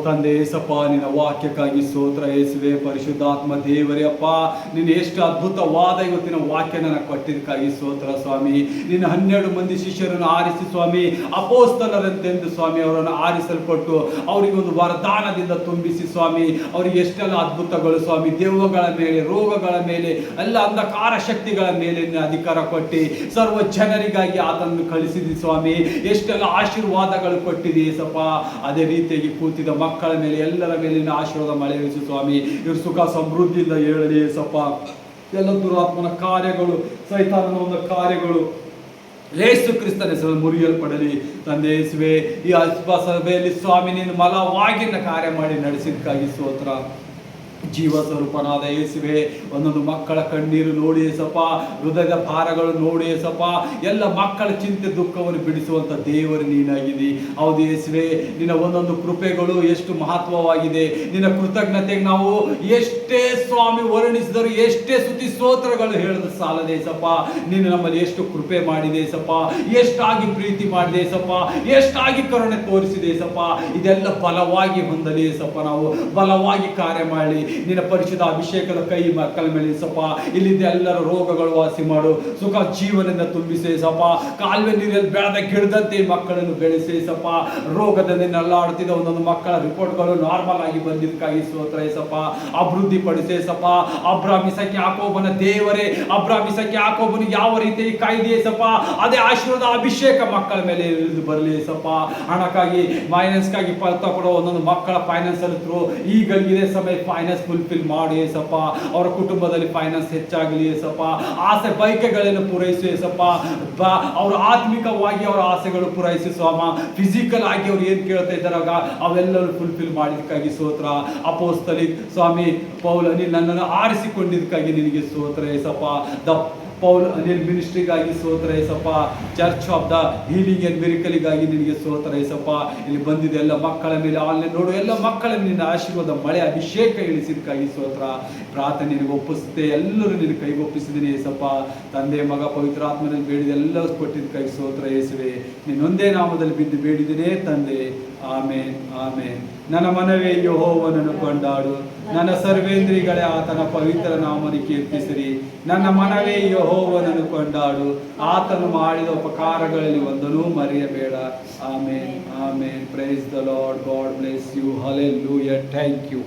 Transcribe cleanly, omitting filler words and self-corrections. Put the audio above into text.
ತಂದೆ ಏಸಪ್ಪ, ನಿನ್ನ ವಾಕ್ಯಕ್ಕಾಗಿ ಸ್ತೋತ್ರ ಯೇಸುವೆ. ಪರಿಶುದ್ಧಾತ್ಮ ದೇವರೇ ಅಪ್ಪ, ನೀನು ಎಷ್ಟು ಅದ್ಭುತವಾದ ಇವತ್ತಿನ ವಾಕ್ಯ ನನಗೆ ಕೊಟ್ಟಿದ್ದಕ್ಕಾಗಿ ಸ್ತೋತ್ರ ಸ್ವಾಮಿ. ನಿನ್ನ 12 ಮಂದಿ ಶಿಷ್ಯರನ್ನು ಆರಿಸಿ ಸ್ವಾಮಿ, ಅಪೋಸ್ತಲರಂತೆಂದು ಸ್ವಾಮಿ ಅವರನ್ನು ಆರಿಸಲ್ಪಟ್ಟು ಅವರಿಗೆ ಒಂದು ವರದಾನದಿಂದ ತುಂಬಿಸಿ ಸ್ವಾಮಿ, ಅವರಿಗೆ ಎಷ್ಟೆಲ್ಲ ಅದ್ಭುತಗಳು ಸ್ವಾಮಿ, ದೆವ್ವಗಳ ಮೇಲೆ, ರೋಗಗಳ ಮೇಲೆ, ಎಲ್ಲ ಅಂಧಕಾರ ಶಕ್ತಿಗಳ ಮೇಲೆ ನಿನ್ನ ಅಧಿಕಾರ ಕೊಟ್ಟು ಸರ್ವ ಜನರಿಗಾಗಿ ಆತನನ್ನು ಕಳಿಸಿದಿ ಸ್ವಾಮಿ. ಎಷ್ಟೆಲ್ಲ ಆಶೀರ್ವಾದಗಳು ಕೊಟ್ಟಿದೆ ಏಸಪ್ಪ. ಅದೇ ರೀತಿಯಾಗಿ ಕೂತಿದ್ದ ಮಕ್ಕಳ ಮೇಲೆ, ಎಲ್ಲರ ಮೇಲಿನ ಆಶೀರ್ವಾದ ಮಳೆ ಇರಿಸು ಸ್ವಾಮಿ. ಇವರು ಸುಖ ಸಮೃದ್ಧಿಯಿಂದ ಹೇಳಲಿ ಏಸಪ್ಪ. ಎಲ್ಲ ದುರಾತ್ಮನ ಕಾರ್ಯಗಳು, ಸೈತಾನನ ಒಂದು ಕಾರ್ಯಗಳು ಯೇಸು ಕ್ರಿಸ್ತನ ಹೆಸರಲ್ಲಿ ಮುರಿಯಲ್ಪಡಲಿ ತಂದೆ ಯೇಸುವೆ. ಈ ಸಭೆಯಲ್ಲಿ ಸ್ವಾಮಿ ನೀನು ಬಲವಾಗಿ ಕಾರ್ಯ ಮಾಡಿ ನಡೆಸಿದ್ದಕ್ಕಾಗಿ ಸ್ತೋತ್ರ. ಜೀವ ಸ್ವರೂಪನಾದ ಯೇಸುವೆ, ಒಂದೊಂದು ಮಕ್ಕಳ ಕಣ್ಣೀರು ನೋಡಿ ಏಸಪ್ಪ, ಹೃದಯದ ಭಾರಗಳು ನೋಡಿ ಏಸಪ್ಪ, ಎಲ್ಲ ಮಕ್ಕಳ ಚಿಂತೆ ದುಃಖವನ್ನು ಬಿಡಿಸುವಂಥ ದೇವರು ನೀನಾಗಿದ್ದಿ. ಹೌದು ಯೇಸುವೆ, ನಿನ್ನ ಒಂದೊಂದು ಕೃಪೆಗಳು ಎಷ್ಟು ಮಹತ್ವವಾಗಿದೆ. ನಿನ್ನ ಕೃತಜ್ಞತೆಗೆ ನಾವು ಎಷ್ಟೇ ಸ್ವಾಮಿ ವರ್ಣಿಸಿದರು, ಎಷ್ಟೇ ಸ್ತುತಿ ಸ್ತೋತ್ರಗಳು ಹೇಳಿದ ಸಾಲದೆ ಏಸಪ್ಪ. ನೀನು ನಮ್ಮಲ್ಲಿ ಎಷ್ಟು ಕೃಪೆ ಮಾಡಿದೆ ಏಸಪ್ಪ, ಎಷ್ಟಾಗಿ ಪ್ರೀತಿ ಮಾಡಿದೆ ಏಸಪ್ಪ, ಎಷ್ಟಾಗಿ ಕರುಣೆ ತೋರಿಸಿದೆ ಏಸಪ್ಪ. ಇದೆಲ್ಲ ಬಲವಾಗಿ ಹೊಂದಲಿ ಏಸಪ್ಪ. ನಾವು ಬಲವಾಗಿ ಕಾರ್ಯ ಮಾಡಿ ನಿನ್ನ ಪರಿಶುದ್ಧ ಅಭಿಷೇಕದ ಕೈ ಮಕ್ಕಳ ಮೇಲೆ ಸಪ, ಇಲ್ಲಿದ್ದ ಎಲ್ಲರ ರೋಗಗಳು ವಾಸಿ ಮಾಡು, ಸುಖ ಜೀವನದಿಂದ ತುಂಬಿಸೇ ಸಪ. ಕಾಲುವೆ ನೀರಲ್ಲಿ ಬೆಳೆದ ಗಿಡದಂತೆ ಮಕ್ಕಳನ್ನು ಬೆಳೆಸೇ ಸಪ. ರೋಗದಲ್ಲಿ ನಲ್ಲಾಡುತ್ತಿದ್ದ ಒಂದೊಂದು ಮಕ್ಕಳ ರಿಪೋರ್ಟ್ಗಳು ನಾರ್ಮಲ್ ಆಗಿ ಬಂದಿದ್ದಕ್ಕಾಗಿ ಸ್ತೋತ್ರ ಸಪ. ಅಭಿವೃದ್ಧಿ ಪಡಿಸೇ ಸಪ. ಅಬ್ರಾಮ್ ಇಸಾಕ್ ಯಾಕೋಬನ ದೇವರೇ, ಅಬ್ರಾಮ್ ಇಸಾಕ್ ಯಾಕೋಬನು ಯಾವ ರೀತಿ ಕಾಯ್ದೆ ಸಪ, ಅದೇ ಆಶೀರ್ವಾದ ಅಭಿಷೇಕ ಮಕ್ಕಳ ಮೇಲೆ ಇಳಿದು ಬರಲಿ ಸಪ. ಹಣಕ್ಕಾಗಿ ಫೈನಾನ್ಸ್ಗಾಗಿ ಕೊಡೋ ಒಂದೊಂದು ಮಕ್ಕಳ ಫೈನಾನ್ಸ್ ಅಲ್ಲಿ ಈಗ ಇದೇ ಸಮಯ ಫೈನಾನ್ಸ್ ಫುಲ್ಫಿಲ್ ಮಾಡಿ ಏಸಪ್ಪ. ಅವರ ಕುಟುಂಬದಲ್ಲಿ ಫೈನಾನ್ಸ್ ಹೆಚ್ಚಾಗಲಿ ಏಸಪ್ಪ. ಆಸೆ ಬಯಕೆಗಳನ್ನು ಪೂರೈಸು ಏಸಪ್ಪ. ಅವರ ಆತ್ಮಿಕವಾಗಿ ಅವರ ಆಸೆಗಳು ಪೂರೈಸಿ ಸ್ವಾಮ. ಫಿಸಿಕಲ್ ಆಗಿ ಅವ್ರು ಏನು ಕೇಳ್ತಾ ಇದ್ದಾರಾಗ ಅವೆಲ್ಲರೂ ಫುಲ್ಫಿಲ್ ಮಾಡಿದಕ್ಕಾಗಿ ಸ್ತೋತ್ರ. ಅಪೋಸ್ತಲಿಕ್ ಸ್ವಾಮಿ ಪೌಲ್ ಅನಿಲ್ ನನ್ನನ್ನು ಆರಿಸಿಕೊಂಡಿದ್ದಕ್ಕಾಗಿ ನಿನಗೆ ಸ್ತೋತ್ರ ಏಸಪ್ಪ. ಪೌಲ್ ಅನಿಲ್ ಮಿನಿಸ್ಟ್ರಿಗಾಗಿ ಸ್ತೋತ್ರ ಏಸಪ್ಪ. Church of the healing and ಮಿರಿಕಲಿಗಾಗಿ ನಿನಗೆ ಸ್ತೋತ್ರ ಏಸಪ್ಪ. ಇಲ್ಲಿ ಬಂದಿದೆ ಎಲ್ಲ ಮಕ್ಕಳ ಮೇಲೆ, ಆನ್ಲೈನ್ ನೋಡು ಎಲ್ಲ ಮಕ್ಕಳ ನಿನ್ನ ಆಶೀರ್ವಾದ ಮಳೆ ಅಭಿಷೇಕ ಇಳಿಸಿದಕ್ಕಾಗಿ ಸ್ತೋತ್ರ. ಪ್ರಾರ್ಥನೆ ನಿನಗೆ ಒಪ್ಪಿಸುತ್ತೆ, ಎಲ್ಲರೂ ನಿನಗೆ ಕೈಗೊಪ್ಪಿಸಿದ್ದೀನಿ ಏಸಪ್ಪ. ತಂದೆ ಮಗ ಪವಿತ್ರ ಆತ್ಮನಲ್ಲಿ ಬೇಡಿದ ಎಲ್ಲ ಕೊಟ್ಟಿದ್ದಕ್ಕಾಗಿ ಸ್ತೋತ್ರ ಯೇಸುವೆ. ನಿನ್ನೊಂದೇ ನಾಮದಲ್ಲಿ ಬಿದ್ದು ಬೇಡಿದ್ದೇನೆ ತಂದೆ. ಆಮೇನ್ ಆಮೇನ್. ನನ್ನ ಮನವೇ ಯೆಹೋವನನ್ನು ಕೊಂಡಾಡು, ನನ್ನ ಸರ್ವೇಂದ್ರಿಗಳೇ ಆತನ ಪವಿತ್ರ ನಾಮವನ್ನು ಕೀರ್ತಿಸಿರಿ. ನನ್ನ ಮನವೇ ಯೆಹೋವನನ್ನು ಕೊಂಡಾಡು, ಆತನು ಮಾಡಿದ ಉಪಕಾರಗಳಲ್ಲಿ ಒಂದನ್ನೂ ಮರೆಯಬೇಡ. Amen amen. Praise the Lord. God bless you. Hallelujah. Thank you.